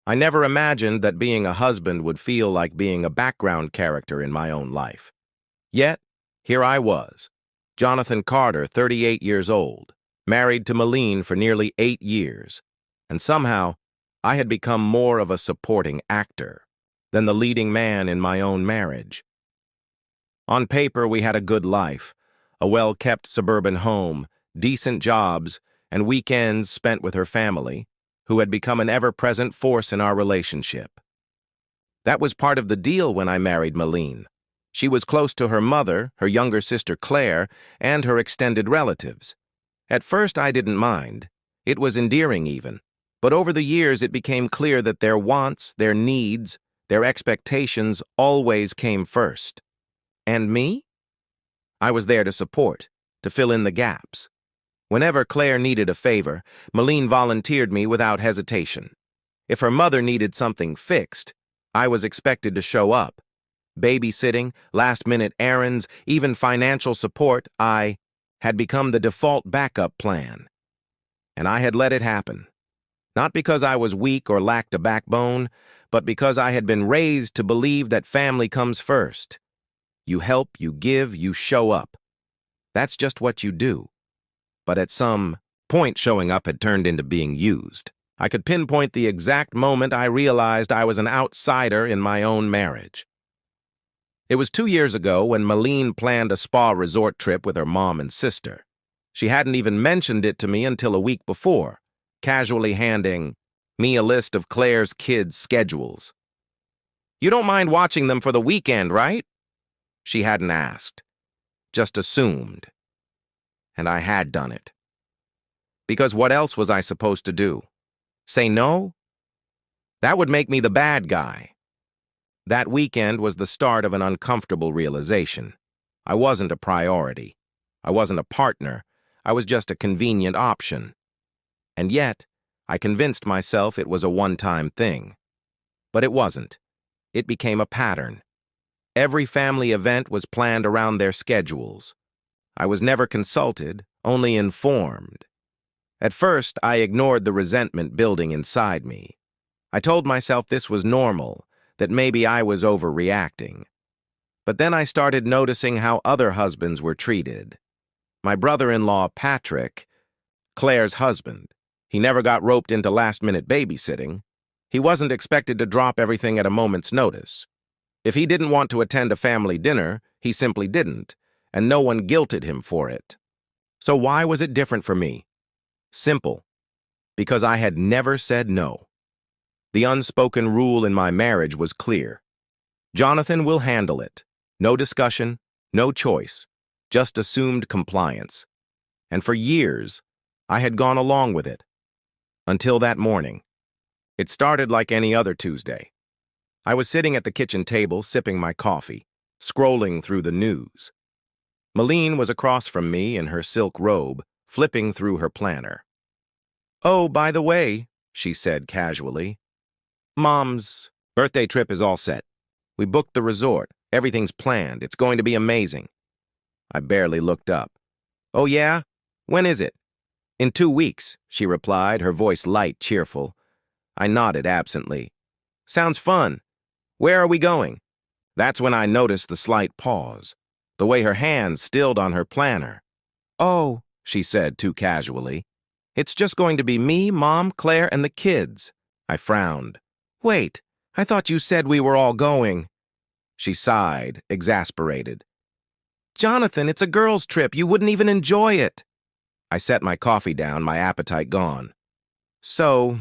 I never imagined that being a husband would feel like being a background character in my own life. Yet, here I was, Jonathan Carter, 38 years old, married to Malene for nearly 8 years, and somehow I had become more of a supporting actor than the leading man in my own marriage. On paper, we had a good life, a well-kept suburban home, decent jobs, and weekends spent with her family, who had become an ever-present force in our relationship. That was part of the deal when I married Malene. She was close to her mother, her younger sister Claire, and her extended relatives. At first, I didn't mind. It was endearing even. But over the years, it became clear that their wants, their needs, their expectations always came first. And me? I was there to support, to fill in the gaps. Whenever Claire needed a favor, Malene volunteered me without hesitation. If her mother needed something fixed, I was expected to show up. Babysitting, last-minute errands, even financial support, I had become the default backup plan. And I had let it happen. Not because I was weak or lacked a backbone, but because I had been raised to believe that family comes first. You help, you give, you show up. That's just what you do. But at some point, showing up had turned into being used. I could pinpoint the exact moment I realized I was an outsider in my own marriage. It was 2 years ago when Malene planned a spa resort trip with her mom and sister. She hadn't even mentioned it to me until a week before, casually handing me a list of Claire's kids' schedules. "You don't mind watching them for the weekend, right?" She hadn't asked, just assumed. And I had done it. Because what else was I supposed to do? Say no? That would make me the bad guy. That weekend was the start of an uncomfortable realization. I wasn't a priority. I wasn't a partner. I was just a convenient option. And yet, I convinced myself it was a one-time thing. But it wasn't. It became a pattern. Every family event was planned around their schedules. I was never consulted, only informed. At first, I ignored the resentment building inside me. I told myself this was normal, that maybe I was overreacting. But then I started noticing how other husbands were treated. My brother-in-law, Patrick, Claire's husband, he never got roped into last-minute babysitting. He wasn't expected to drop everything at a moment's notice. If he didn't want to attend a family dinner, he simply didn't, and no one guilted him for it. So why was it different for me? Simple. Because I had never said no. The unspoken rule in my marriage was clear. Jonathan will handle it. No discussion, no choice, just assumed compliance. And for years, I had gone along with it. Until that morning. It started like any other Tuesday. I was sitting at the kitchen table, sipping my coffee, scrolling through the news. Malene was across from me in her silk robe, flipping through her planner. "Oh, by the way," she said casually, "Mom's birthday trip is all set. We booked the resort. Everything's planned. It's going to be amazing." I barely looked up. "Oh, yeah? When is it?" "In 2 weeks," she replied, her voice light, cheerful. I nodded absently. "Sounds fun. Where are we going?" That's when I noticed the slight pause, the way her hands stilled on her planner. "Oh," she said too casually, "it's just going to be me, Mom, Claire, and the kids." I frowned. "Wait, I thought you said we were all going." She sighed, exasperated. "Jonathan, it's a girls' trip. You wouldn't even enjoy it." I set my coffee down, my appetite gone. "So,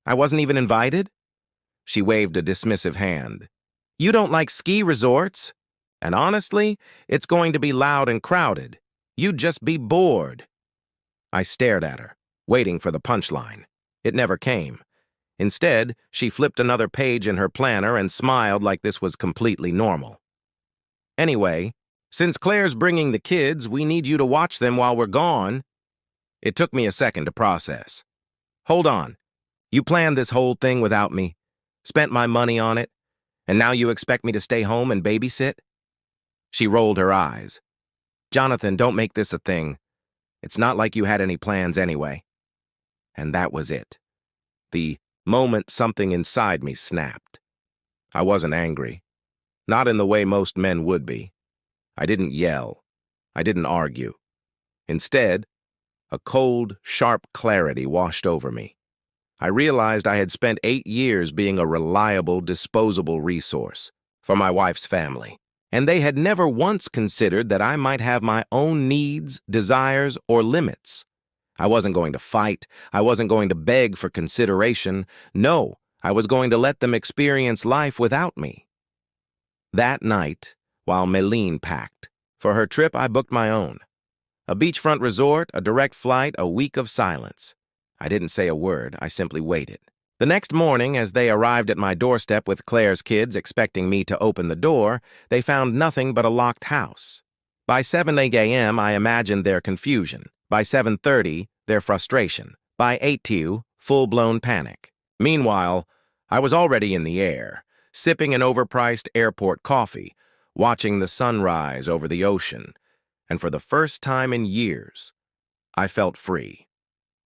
I wasn't even invited?" She waved a dismissive hand. "You don't like ski resorts? And honestly, it's going to be loud and crowded. You'd just be bored." I stared at her, waiting for the punchline. It never came. Instead, she flipped another page in her planner and smiled like this was completely normal. "Anyway, since Claire's bringing the kids, we need you to watch them while we're gone." It took me a second to process. "Hold on. You planned this whole thing without me, spent my money on it, and now you expect me to stay home and babysit?" She rolled her eyes. "Jonathan, don't make this a thing. It's not like you had any plans anyway." And that was it. The moment something inside me snapped. I wasn't angry, not in the way most men would be. I didn't yell. I didn't argue. Instead, a cold, sharp clarity washed over me. I realized I had spent 8 years being a reliable, disposable resource for my wife's family, and they had never once considered that I might have my own needs, desires, or limits. I wasn't going to fight. I wasn't going to beg for consideration. No, I was going to let them experience life without me. That night, while Meline packed, for her trip I booked my own. A beachfront resort, a direct flight, a week of silence. I didn't say a word, I simply waited. The next morning, as they arrived at my doorstep with Claire's kids expecting me to open the door, they found nothing but a locked house. By 7 a.m., I imagined their confusion. By 7:30, their frustration. By 8 full-blown panic. Meanwhile, I was already in the air, sipping an overpriced airport coffee, watching the sunrise over the ocean, and for the first time in years, I felt free.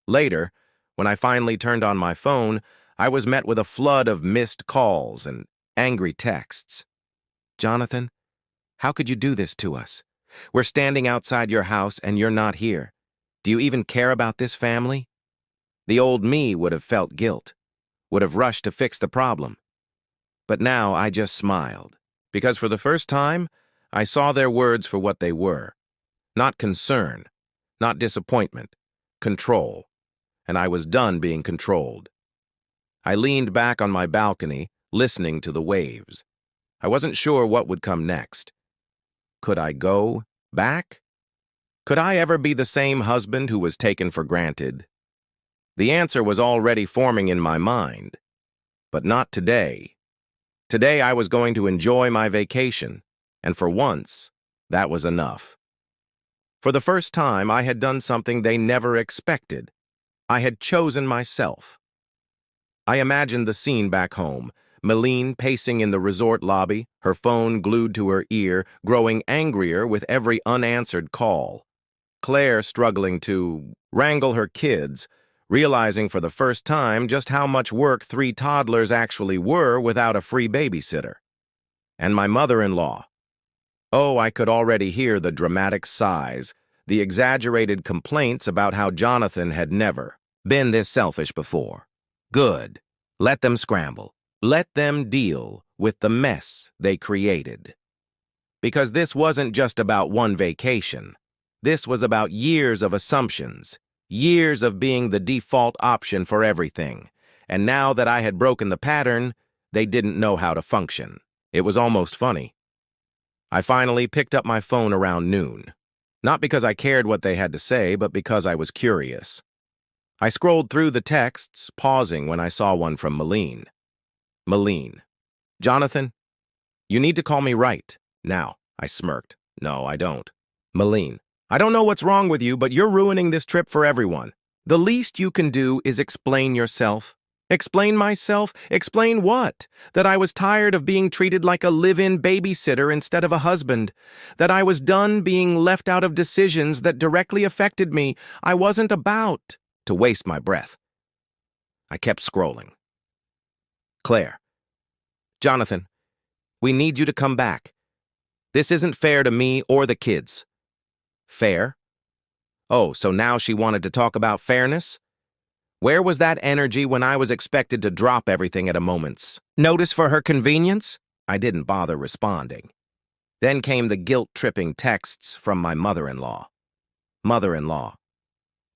Later, when I finally turned on my phone, I was met with a flood of missed calls and angry texts. "Jonathan, how could you do this to us? We're standing outside your house and you're not here. Do you even care about this family?" The old me would have felt guilt, would have rushed to fix the problem. But now I just smiled, because for the first time, I saw their words for what they were. Not concern, not disappointment, control. And I was done being controlled. I leaned back on my balcony, listening to the waves. I wasn't sure what would come next. Could I go back? Could I ever be the same husband who was taken for granted? The answer was already forming in my mind, but not today. Today I was going to enjoy my vacation, and for once, that was enough. For the first time, I had done something they never expected. I had chosen myself. I imagined the scene back home, Meline pacing in the resort lobby, her phone glued to her ear, growing angrier with every unanswered call. Claire struggling to wrangle her kids, realizing for the first time just how much work 3 toddlers actually were without a free babysitter. And my mother-in-law. Oh, I could already hear the dramatic sighs, the exaggerated complaints about how Jonathan had never been this selfish before. Good. Let them scramble. Let them deal with the mess they created. Because this wasn't just about one vacation. This was about years of assumptions, years of being the default option for everything. And now that I had broken the pattern, they didn't know how to function. It was almost funny. I finally picked up my phone around noon. Not because I cared what they had to say, but because I was curious. I scrolled through the texts, pausing when I saw one from Meline. Meline. "Jonathan, you need to call me right now." I smirked. "No, I don't." Meline. "I don't know what's wrong with you, but you're ruining this trip for everyone. The least you can do is explain yourself." "Explain myself? Explain what? That I was tired of being treated like a live-in babysitter instead of a husband. That I was done being left out of decisions that directly affected me. I wasn't about to waste my breath." I kept scrolling. Claire. "Jonathan, we need you to come back. This isn't fair to me or the kids." Fair? Oh, so now she wanted to talk about fairness? Where was that energy when I was expected to drop everything at a moment's notice for her convenience? I didn't bother responding. Then came the guilt-tripping texts from my mother-in-law. Mother-in-law.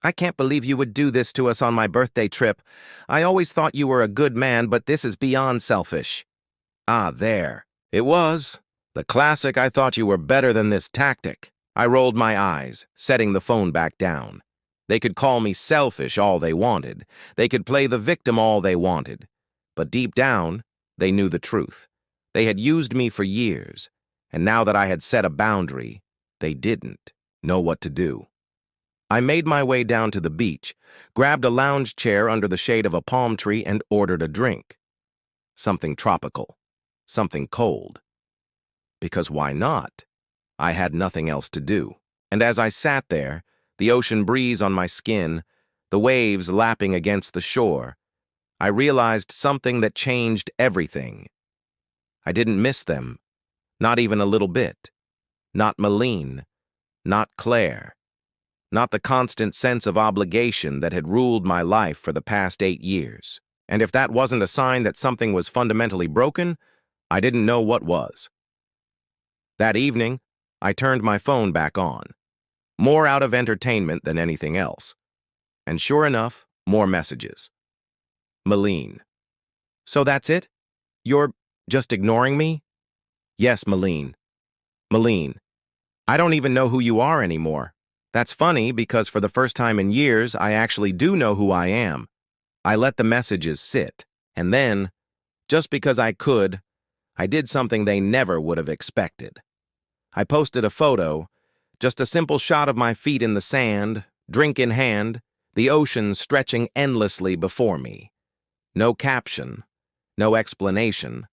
"I can't believe you would do this to us on my birthday trip. I always thought you were a good man, but this is beyond selfish." Ah, there. It was. The classic "I thought you were better than this" tactic. I rolled my eyes, setting the phone back down. They could call me selfish all they wanted. They could play the victim all they wanted. But deep down, they knew the truth. They had used me for years, and now that I had set a boundary, they didn't know what to do. I made my way down to the beach, grabbed a lounge chair under the shade of a palm tree, and ordered a drink. Something tropical, something cold. Because why not? I had nothing else to do. And as I sat there, the ocean breeze on my skin, the waves lapping against the shore, I realized something that changed everything. I didn't miss them, not even a little bit. Not Malene, not Claire, not the constant sense of obligation that had ruled my life for the past 8 years. And if that wasn't a sign that something was fundamentally broken, I didn't know what was. That evening, I turned my phone back on, more out of entertainment than anything else. And sure enough, more messages. Malene. So that's it? You're just ignoring me? Yes, Malene. Malene. I don't even know who you are anymore. That's funny because for the first time in years, I actually do know who I am. I let the messages sit, and then, just because I could, I did something they never would have expected. I posted a photo, just a simple shot of my feet in the sand, drink in hand, the ocean stretching endlessly before me. No caption, no explanation,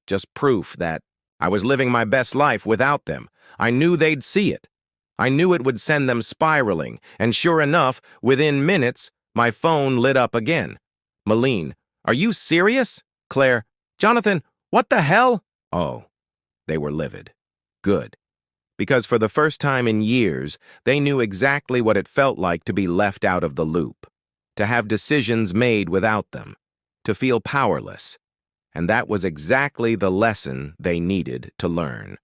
just proof that I was living my best life without them. I knew they'd see it. I knew it would send them spiraling, and sure enough, within minutes, my phone lit up again. Malene, are you serious? Claire, Jonathan, what the hell? Oh, they were livid. Good. Because for the first time in years, they knew exactly what it felt like to be left out of the loop, to have decisions made without them, to feel powerless. And that was exactly the lesson they needed to learn.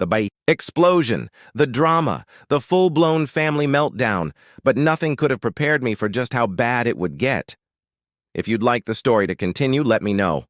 The explosion, the drama, the full-blown family meltdown, but nothing could have prepared me for just how bad it would get. If you'd like the story to continue, let me know.